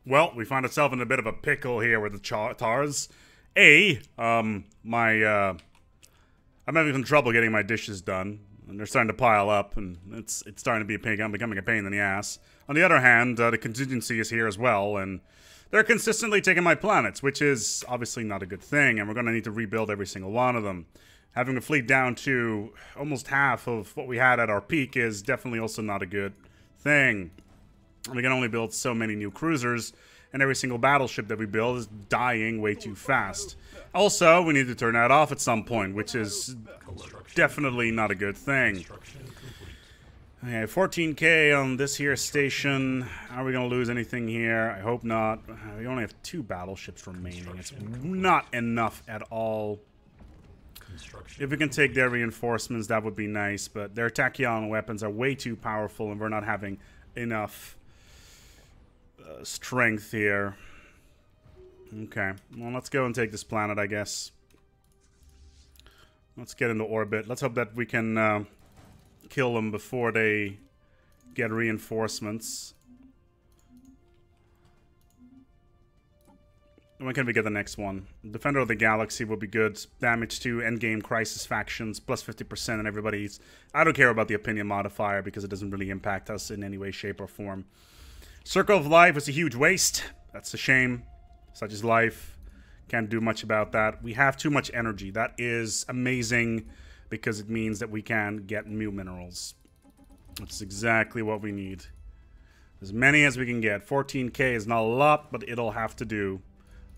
Well, we find ourselves in a bit of a pickle here with the tars. I'm having some trouble getting my dishes done, and they're starting to pile up, and it's starting to be becoming a pain in the ass. On the other hand, the contingency is here as well, and they're consistently taking my planets, which is obviously not a good thing, and we're going to need to rebuild every single one of them. Having a fleet down to almost half of what we had at our peak is definitely also not a good thing. We can only build so many new cruisers, and every single battleship that we build is dying way too fast. Also, we need to turn that off at some point, which is definitely not a good thing. Okay, 14k on this here station. Are we going to lose anything here? I hope not. We only have 2 battleships remaining. It's not enough at all. If we can take their reinforcements, that would be nice, but their tachyon weapons are way too powerful, and we're not having enough strength here. Okay, well, let's go and take this planet, I guess. Let's get into orbit. Let's hope that we can kill them before they get reinforcements. When can we get the next one? Defender of the Galaxy would be good. Damage to endgame crisis factions, plus 50% and everybody's... I don't care about the opinion modifier because it doesn't really impact us in any way, shape, or form. Circle of Life is a huge waste. That's a shame. Such is life. Can't do much about that. We have too much energy. That is amazing because it means that we can get new minerals. That's exactly what we need. As many as we can get. 14k is not a lot, but it'll have to do.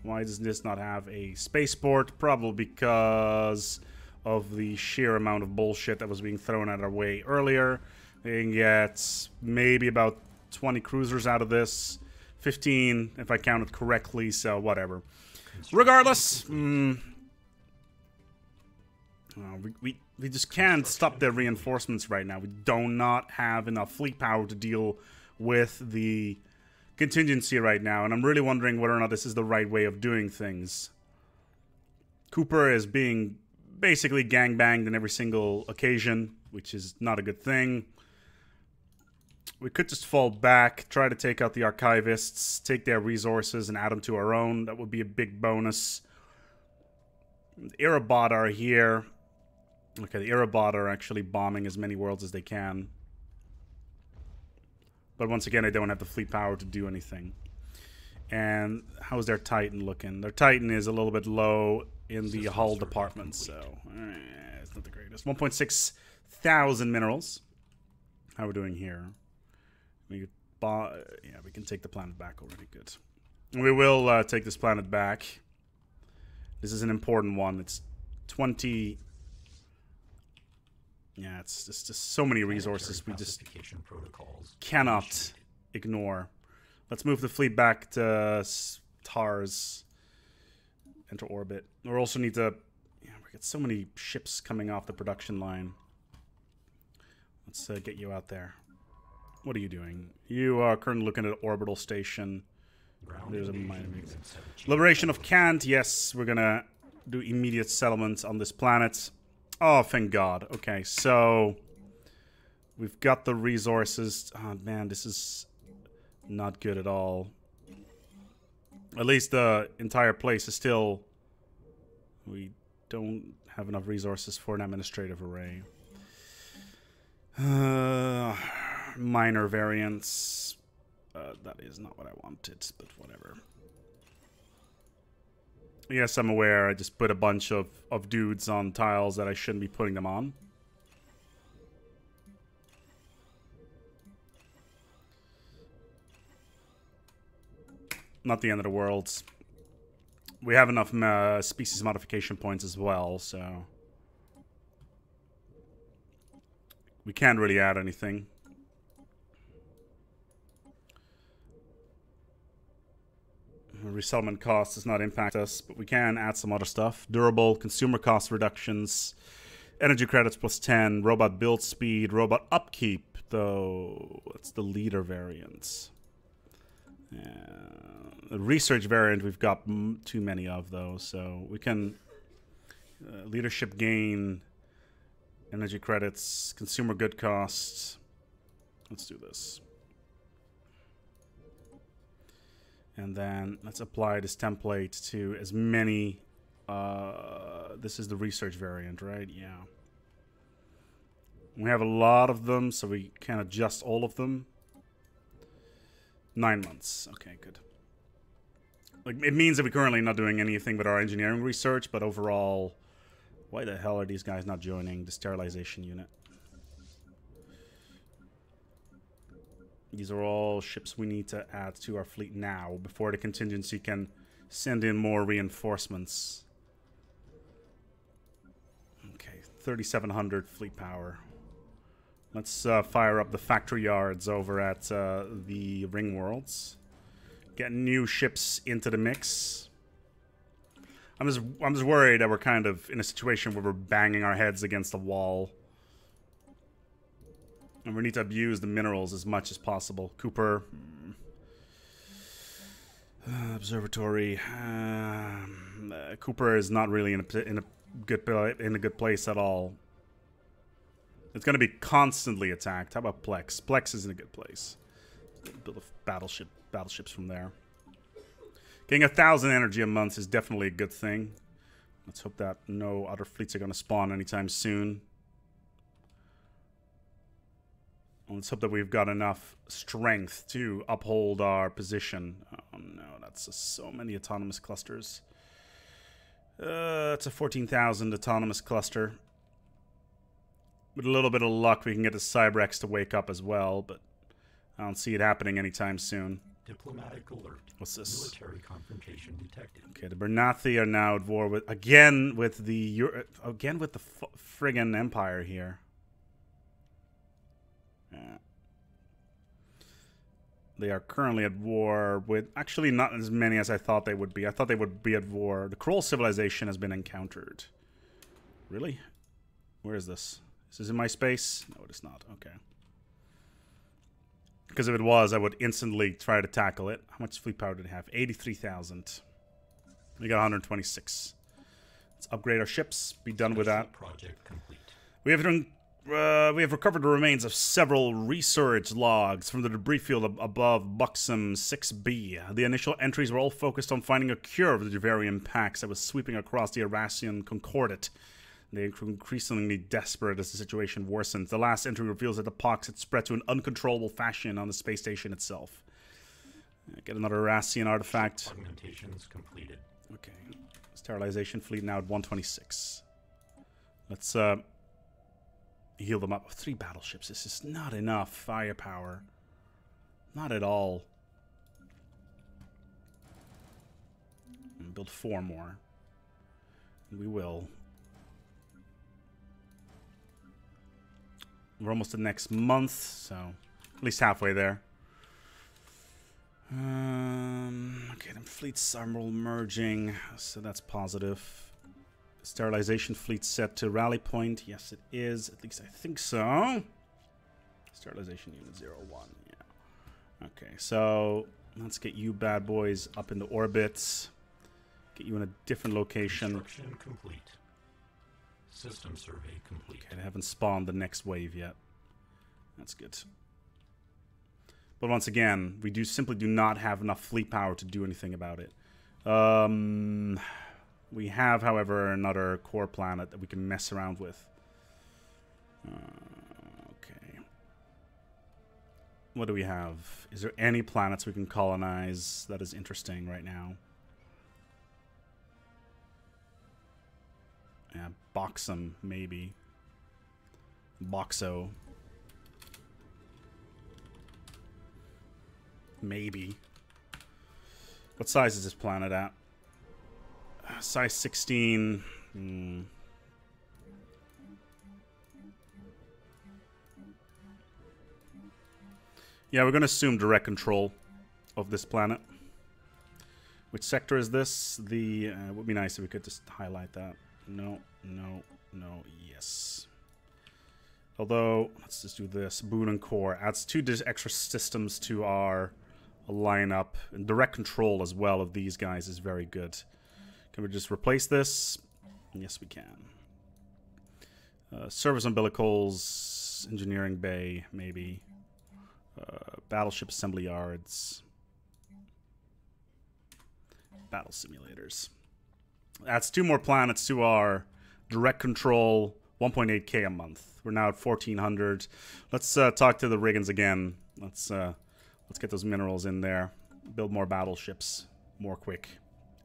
Why does this not have a spaceport? Probably because of the sheer amount of bullshit that was being thrown at our way earlier. They can get maybe about 20 cruisers out of this. 15, if I counted correctly, so whatever. Regardless, we just can't stop their reinforcements right now. We do not have enough fleet power to deal with the contingency right now, and I'm really wondering whether or not this is the right way of doing things. Cooper is being basically gangbanged in every single occasion, which is not a good thing. We could just fall back, try to take out the archivists, take their resources and add them to our own. That would be a big bonus. The Irabot are here. Okay, the Irabot are actually bombing as many worlds as they can. But once again, I don't have the fleet power to do anything. And how's their Titan looking? Their Titan is a little bit low in the hull department, so it's not the greatest. 1.6 thousand minerals. How are we doing here? Yeah, we can take the planet back already. Good. We will take this planet back. This is an important one. It's 20... Yeah, it's just so many resources we just cannot ignore. Let's move the fleet back to TARS. Enter orbit. We also need to... Yeah, we got so many ships coming off the production line. Let's get you out there. What are you doing? You are currently looking at orbital station. There's a minor Liberation of Kant. Yes, we're gonna do immediate settlements on this planet. Oh, thank God. Okay, so we've got the resources. Oh, man, this is not good at all. At least the entire place is still... We don't have enough resources for an administrative array. Minor variants. That is not what I wanted, but whatever. Yes, I'm aware. I just put a bunch of dudes on tiles that I shouldn't be putting them on. Not the end of the world. We have enough species modification points as well, so... We can't really add anything. Resettlement cost does not impact us, but we can add some other stuff. Durable, consumer cost reductions, energy credits plus 10, robot build speed, robot upkeep, though that's the leader variants. The research variant we've got too many of, though, so we can... leadership gain, energy credits, consumer good costs. Let's do this. And then let's apply this template to as many... this is the research variant, right? Yeah. We have a lot of them, so we can adjust all of them. 9 months. Okay, good. Like, it means that we're currently not doing anything with our engineering research, but overall, why the hell are these guys not joining the sterilization unit? These are all ships we need to add to our fleet now, before the contingency can send in more reinforcements. Okay, 3,700 fleet power. Let's fire up the factory yards over at the Ring Worlds. Get new ships into the mix. I'm just worried that we're kind of in a situation where we're banging our heads against the wall. And we need to abuse the minerals as much as possible. Cooper. Observatory. Cooper is not really in a good place at all. It's going to be constantly attacked. How about Plex? Plex is in a good place. Build a battleships from there. Getting 1,000 energy a month is definitely a good thing. Let's hope that no other fleets are going to spawn anytime soon. Let's hope that we've got enough strength to uphold our position. Oh no, that's so many autonomous clusters. It's a 14,000 autonomous cluster. With a little bit of luck, we can get the Cybrex to wake up as well, but I don't see it happening anytime soon. Diplomatic alert. What's this? Military confrontation detected. Okay, the Bernathi are now at war with again with the friggin' Empire here. Yeah. They are currently at war with actually not as many as I thought they would be. I thought they would be at war. The Kroll civilization has been encountered. Really? Where is this? Is this in my space? No, it is not. Okay. Because if it was, I would instantly try to tackle it. How much fleet power did it have? 83,000. We got 126. Let's upgrade our ships. Be done with that. Project complete. We have recovered the remains of several research logs from the debris field above Buxom 6B. The initial entries were all focused on finding a cure for the Javarian pax that was sweeping across the Eurasian Concordat. They are increasingly desperate as the situation worsens. The last entry reveals that the pox had spread to an uncontrollable fashion on the space station itself. Get another Eurasian artifact. Augmentations completed. Okay. Sterilization fleet now at 126. Let's heal them up. 3 battleships. This is not enough firepower. Not at all. And build 4 more. We will. We're almost the next month, so at least halfway there. Okay, then fleets are all merging, so that's positive. Sterilization fleet set to rally point. Yes, it is. At least I think so. Sterilization unit 01. Yeah. Okay, so let's get you bad boys up into orbit. Get you in a different location. Construction complete. System survey complete. Okay, they haven't spawned the next wave yet. That's good. But once again, we simply do not have enough fleet power to do anything about it. We have, however, another core planet that we can mess around with. Okay. What do we have? Is there any planets we can colonize that is interesting right now? Yeah, Boxum, maybe. Boxo. Maybe. What size is this planet at? Size 16. Yeah, we're going to assume direct control of this planet. Which sector is this? The it would be nice if we could just highlight that. No, no, no, yes. Although, let's just do this. Boon and Core adds 2 extra systems to our lineup. And direct control as well of these guys is very good. Can we just replace this? Yes, we can. Service umbilicals, engineering bay, maybe. Battleship assembly yards. Battle simulators. That's 2 more planets to our direct control 1.8k a month. We're now at 1400. Let's talk to the Riggins again. Let's get those minerals in there. Build more battleships more quick.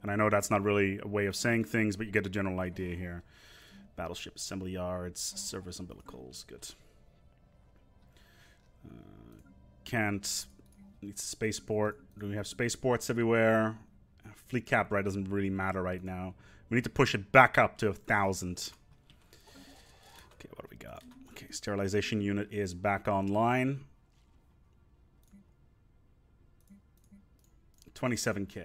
And I know that's not really a way of saying things, but you get the general idea here. Battleship assembly yards, service umbilicals, good. Can't. Needs a spaceport. Do we have spaceports everywhere? Fleet cap right doesn't really matter right now. We need to push it back up to 1,000. Okay, what do we got? Okay, sterilization unit is back online. 27k.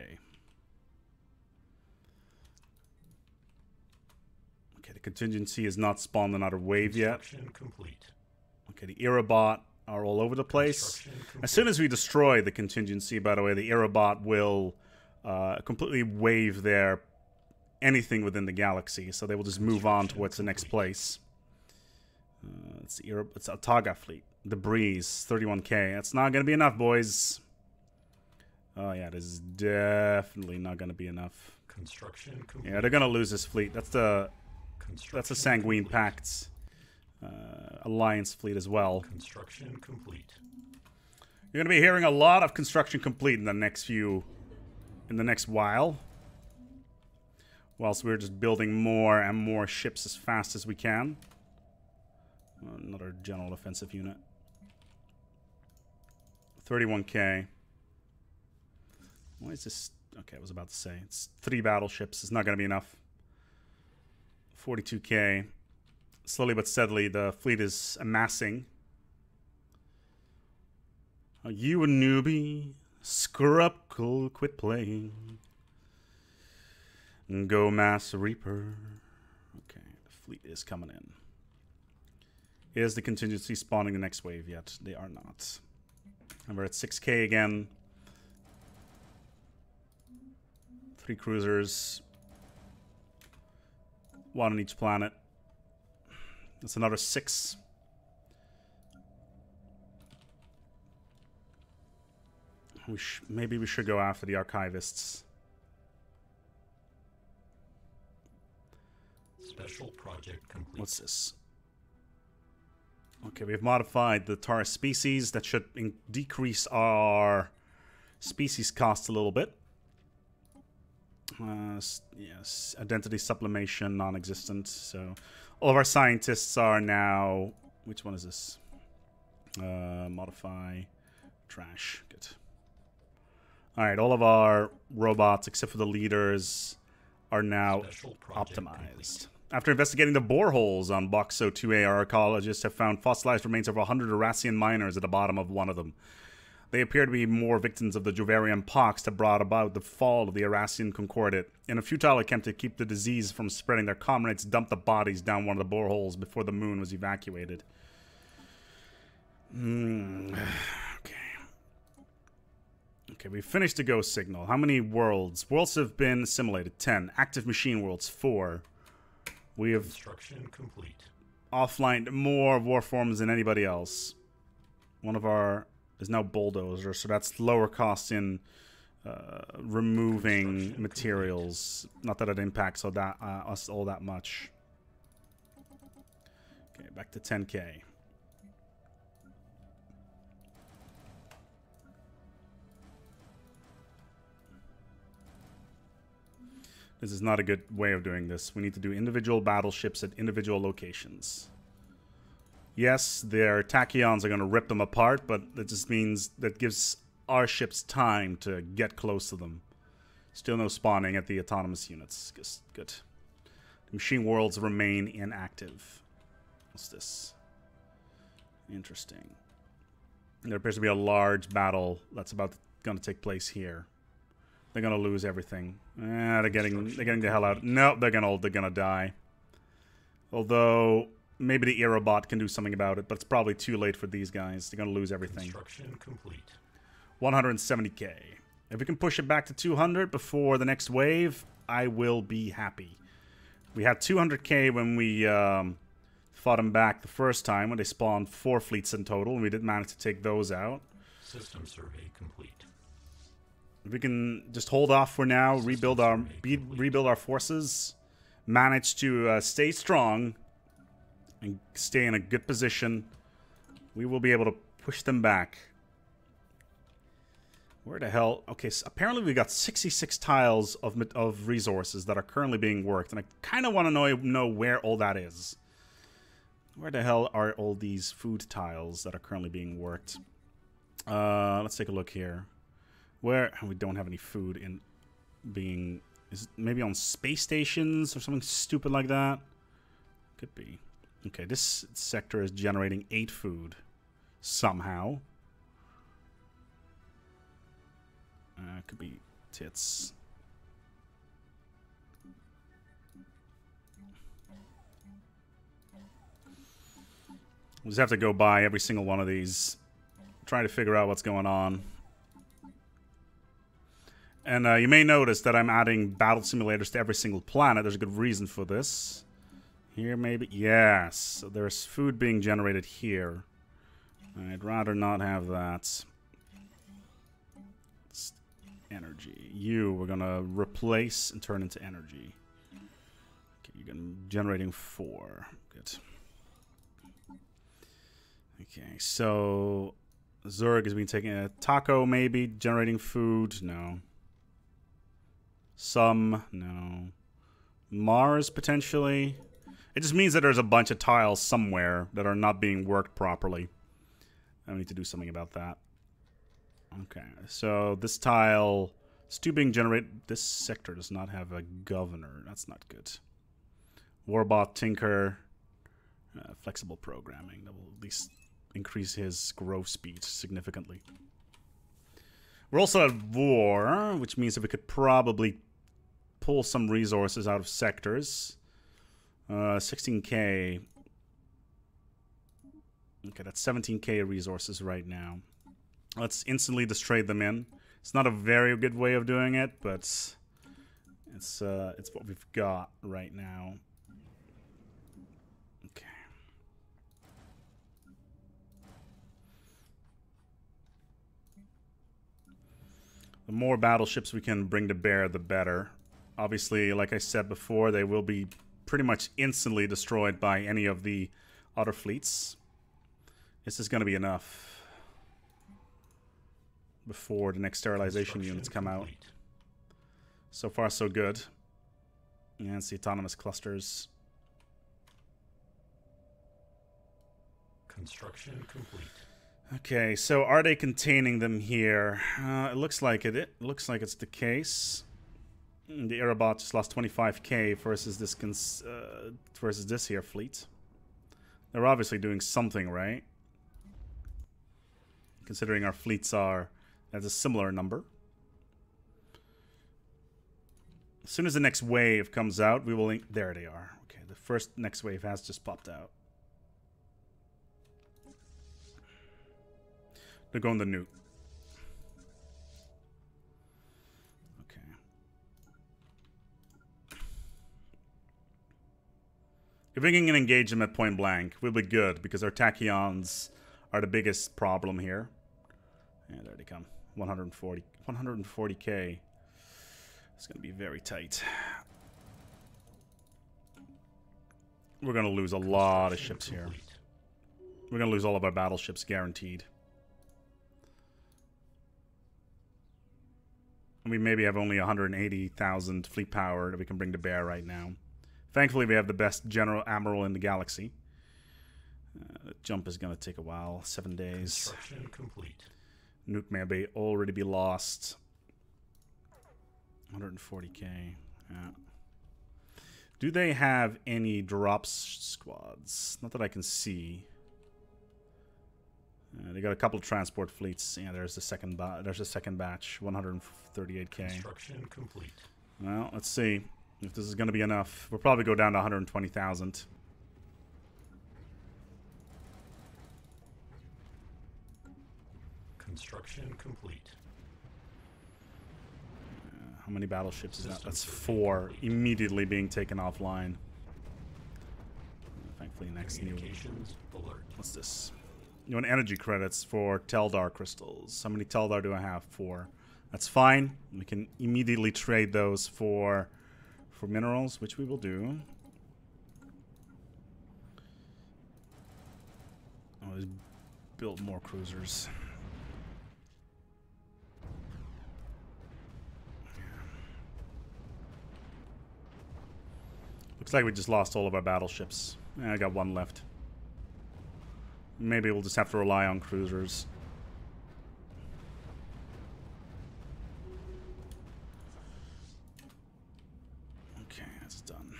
Okay, the contingency has not spawned another wave yet. Complete. Okay, the Aerobot are all over the place. As soon as we destroy the contingency, by the way, the Aerobot will completely wave their anything within the galaxy, so they will just move on towards the next place. It's a Taga fleet. Debris, 31k. That's not going to be enough, boys. Oh, yeah, this is definitely not going to be enough. Construction complete. Yeah, they're going to lose this fleet. That's the Sanguine Pact's Alliance fleet as well. Construction complete. You're going to be hearing a lot of construction complete in the next while. Whilst we're just building more and more ships as fast as we can. Another general offensive unit. 31k. Why is this? Okay, I was about to say. It's 3 battleships. It's not going to be enough. 42k. Slowly but steadily, the fleet is amassing. Are you a newbie? Screw up, cool, quit playing. Go Mass Reaper. Okay, the fleet is coming in. Is the contingency spawning the next wave yet? They are not. And we're at 6k again. 3 cruisers. 1 on each planet. That's another 6. Maybe we should go after the archivists. Special project complete. What's this? Okay, we've modified the Taurus species. That should decrease our species cost a little bit. Yes, identity sublimation non-existent. So all of our scientists are now... Which one is this? Modify. Trash. Good. Alright, all of our robots, except for the leaders, are now optimized. After investigating the boreholes on Boxo 2A, our archaeologists have found fossilized remains of 100 Arassian miners at the bottom of one of them. They appear to be more victims of the Jovarian pox that brought about the fall of the Arassian Concordat. In a futile attempt to keep the disease from spreading, their comrades dumped the bodies down one of the boreholes before the moon was evacuated. Okay, we finished the go signal. How many worlds? Worlds have been assimilated. 10. Active machine worlds. 4. We have Construction complete. offlined more warforms than anybody else. One of our is now bulldozer, so that's lower cost in removing materials. Not that it impacts us all that much. Okay, back to 10k. This is not a good way of doing this. We need to do individual battleships at individual locations. Yes, their tachyons are going to rip them apart, but that just means that gives our ships time to get close to them. Still no spawning at the autonomous units. Good. The machine worlds remain inactive. What's this? Interesting. There appears to be a large battle that's going to take place here. They're gonna lose everything. They're getting the hell out. No, they're gonna die. Although maybe the Aerobot can do something about it, but it's probably too late for these guys. They're gonna lose everything. Construction complete. 170k. If we can push it back to 200 before the next wave, I will be happy. We had 200k when we fought them back the first time when they spawned 4 fleets in total, and we did manage to take those out. System survey complete. If we can just hold off for now, rebuild our forces, manage to stay strong, and stay in a good position, we will be able to push them back. Where the hell? Okay, so apparently we got 66 tiles of resources that are currently being worked, and I kind of want to know where all that is. Where the hell are all these food tiles that are currently being worked? Let's take a look here. Where we don't have any food in being... Is it maybe on space stations or something stupid like that? Could be. Okay, this sector is generating 8 food. Somehow. Could be tits. We'll just have to go by every single one of these. Try to figure out what's going on. And you may notice that I'm adding battle simulators to every single planet. There's a good reason for this. Here, maybe? Yes. So there's food being generated here. I'd rather not have that. It's energy. We're going to replace and turn into energy. Okay, you're generating 4. Good. Okay, so Zurg has been taking a taco, maybe generating food. No. Some, no. Mars, potentially. It just means that there's a bunch of tiles somewhere that are not being worked properly. I need to do something about that. Okay, so this tile is still being generated. This sector does not have a governor. That's not good. Warbot, Tinker, flexible programming. That will at least increase his growth speed significantly. We're also at war, which means that we could probably pull some resources out of sectors. 16k. Okay, that's 17k resources right now. Let's instantly just trade them in. It's not a very good way of doing it, but it's what we've got right now. Okay. The more battleships we can bring to bear, the better. Obviously, like I said before, they will be pretty much instantly destroyed by any of the other fleets. This is going to be enough before the next sterilization units come out. So far, so good. And it's the autonomous clusters. Construction complete. Okay, so are they containing them here? It looks like it. It looks like it's the case. The Aerobot just lost 25k versus this here fleet. They're obviously doing something right, considering our fleets are at a similar number. As soon as the next wave comes out, we will... There they are. Okay, the next wave has just popped out. They're going to nuke. Okay. If we can engage them at point blank, we'll be good, because our tachyons are the biggest problem here. Yeah, there they come. 140k. It's going to be very tight. We're going to lose a lot of ships here. We're going to lose all of our battleships, guaranteed. We maybe have only 180,000 fleet power that we can bring to bear right now. Thankfully, we have the best general admiral in the galaxy. The jump is going to take a while. 7 days. Construction complete. Nuke may already be lost. 140k. Yeah. Do they have any drops squads? Not that I can see. They got a couple of transport fleets. Yeah, there's the second batch. 138k. Construction complete. Well, let's see if this is going to be enough. We'll probably go down to 120,000. Construction complete. How many battleships is that? That's 4 immediately being taken offline. Thankfully, next new. What's this? You want energy credits for Teldar crystals. How many Teldar do I have? 4. That's fine. We can immediately trade those for minerals, which we will do. Always build more cruisers. Looks like we just lost all of our battleships. I got one left. Maybe we'll just have to rely on cruisers. Okay, that's done.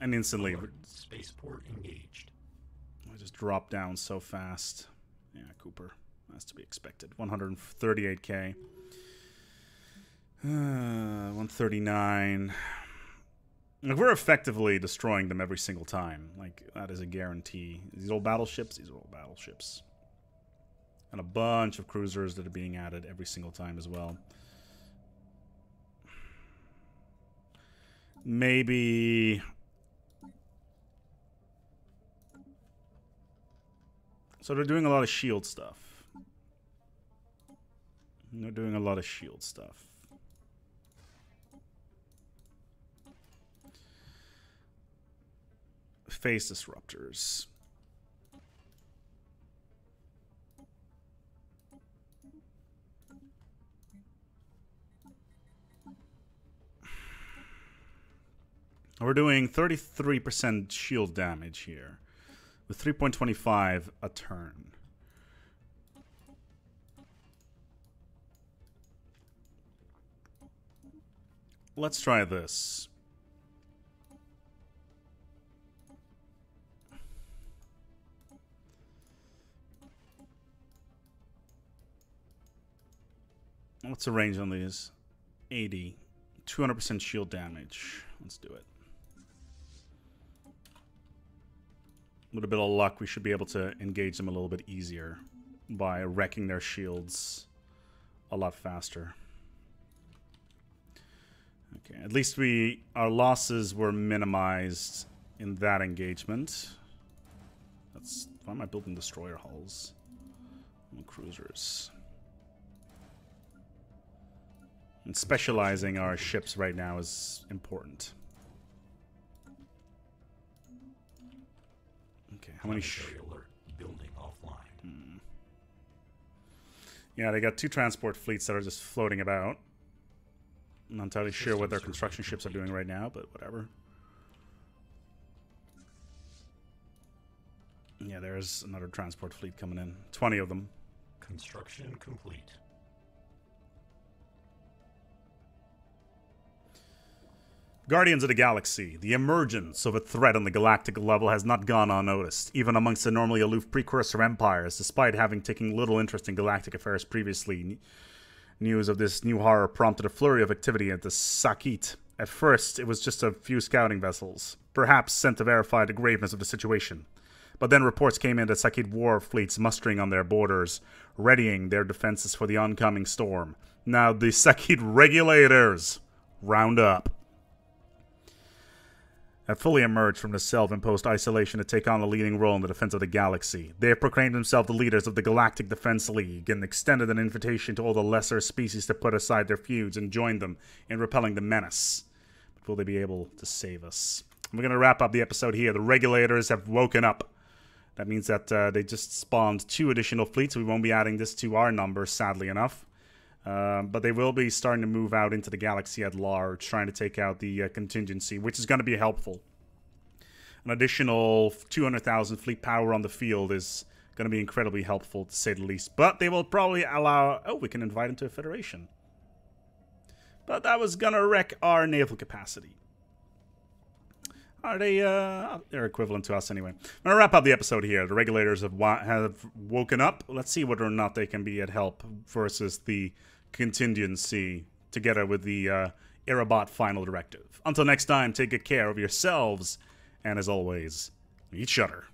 And instantly, Spaceport engaged. I just dropped down so fast. Yeah, Cooper. That's to be expected. 138k. 139. Like, we're effectively destroying them every single time. Like, that is a guarantee. These old battleships, these are old battleships. And a bunch of cruisers that are being added every single time as well. Maybe... So they're doing a lot of shield stuff. They're doing a lot of shield stuff. Phase disruptors. We're doing 33% shield damage here with 3.25 a turn. Let's try this. What's the range on these? 80. 200% shield damage. Let's do it. With a bit of luck, we should be able to engage them a little bit easier by wrecking their shields a lot faster. Okay, at least our losses were minimized in that engagement. Why am I building destroyer hulls? Cruisers. And specializing our ships right now is important. Okay, how many alert building offline. Yeah, they got 2 transport fleets that are just floating about. I'm not entirely sure what their construction ships are doing right now, but whatever. Yeah, there's another transport fleet coming in. 20 of them. Construction complete. Guardians of the Galaxy. The emergence of a threat on the galactic level has not gone unnoticed, even amongst the normally aloof precursor empires, despite having taken little interest in galactic affairs previously. News of this new horror prompted a flurry of activity at the Sakit. At first, it was just a few scouting vessels, perhaps sent to verify the graveness of the situation. But then reports came in that Sakit war fleets mustering on their borders, readying their defenses for the oncoming storm. Now the Sakit regulators round up. Have fully emerged from the self-imposed isolation to take on a leading role in the defense of the galaxy. They have proclaimed themselves the leaders of the Galactic Defense League and extended an invitation to all the lesser species to put aside their feuds and join them in repelling the menace. But will they be able to save us? We're going to wrap up the episode here. The regulators have woken up. That means that they just spawned 2 additional fleets. We won't be adding this to our numbers, sadly enough. But they will be starting to move out into the galaxy at large, trying to take out the contingency, which is going to be helpful. An additional 200,000 fleet power on the field is going to be incredibly helpful, to say the least. But they will probably allow... Oh, we can invite them to a federation. But that was going to wreck our naval capacity. Are they... they're equivalent to us anyway. I'm going to wrap up the episode here. The regulators have woken up. Let's see whether or not they can be at help versus the contingency together with the Irabot final directive. Until next time, take good care of yourselves, and as always, each other.